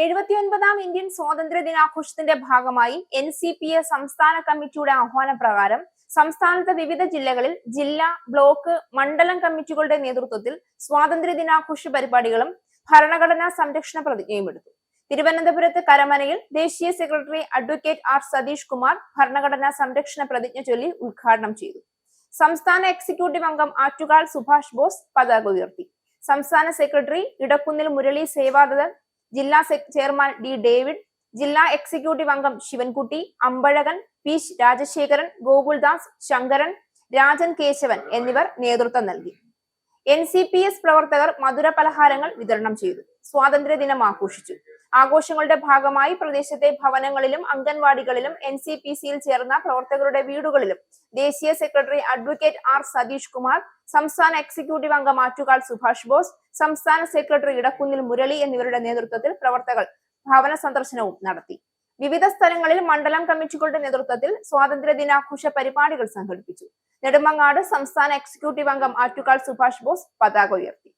79ാം Indian സ്വാതന്ത്ര്യ ദിനാഘോഷത്തിന്റെ ഭാഗമായി NCPA സംസ്ഥാന കമ്മിറ്റിയുടെ ആഹ്വാനപ്രകാരം സംസ്ഥാനത്തെ വിവിധ ജില്ലകളിൽ ജില്ലാ, ബ്ലോക്ക്, മണ്ഡലം കമ്മിറ്റികളുടെ നേതൃത്വത്തിൽ സ്വാതന്ത്ര്യ ദിനാഘോഷ പരിപാടികളും ഭരണഘടനാ സംരക്ഷണ പ്രതിജ്ഞയും എടുത്തു. തിരുവനന്തപുരത്ത് കരമനയിൽ ദേശീയ secretary advocate R. Satheesh Kumar ഭരണഘടനാ സംരക്ഷണ പ്രതിജ്ഞ ചൊല്ലി ഉദ്ഘാടനം ചെയ്തു. സംസ്ഥാന എക്സിക്യൂട്ടീവ് അംഗം ആറ്റുകാൽ സുഭാഷ് ബോസ് പതാക ഉയർത്തി. സംസ്ഥാന സെക്രട്ടറി ഇടക്കുന്നിൽ മുരളി സേവാദത്തൻ, ജില്ലാ ചെയർമാൻ D. ഡേവിഡ്, ജില്ലാ എക്സിക്യൂട്ടീവ് അംഗം ശിവൻകുട്ടി, അമ്പഴകൻ, P. രാജശേഖരൻ, ഗോകുൽദാസ്, ശങ്കരൻ, രാജൻ കേശവൻ എന്നിവർ നേതൃത്വം നൽകി. NCPS പ്രവർത്തകർ മധുര പലഹാരങ്ങൾ വിതരണം ചെയ്തു. സ്വാതന്ത്ര്യ ദിനം ആഘോഷിച്ചു. ആഘോഷങ്ങളുടെ ഭാഗമായി പ്രദേശത്തെ ഭവനങ്ങളിലും അംഗൻവാടികളിലും NCPCയിൽ ചേർന്ന പ്രവർത്തകരുടെ വീടുകളിലും ദേശീയ secretary advocate R. Satheesh Kumar, സംസ്ഥാന എക്സിക്യൂട്ടീവ് അംഗം ആറ്റുകാൽ സുഭാഷ് ബോസ്, സംസ്ഥാന സെക്രട്ടറി ഇടക്കുന്നിൽ മുരളി എന്നിവരുടെ നേതൃത്വത്തിൽ പ്രവർത്തകർ ഭവന സന്ദർശനവും നടത്തി. വിവിധ സ്ഥലങ്ങളിൽ മണ്ഡലം കമ്മിറ്റികളുടെ നേതൃത്വത്തിൽ സ്വാതന്ത്ര്യ ദിനാഘോഷ പരിപാടികൾ സംഘടിപ്പിച്ചു. നെടുമങ്ങാട് സംസ്ഥാന എക്സിക്യൂട്ടീവ് അംഗം ആറ്റുകാൽ സുഭാഷ് ബോസ് പതാക ഉയർത്തി.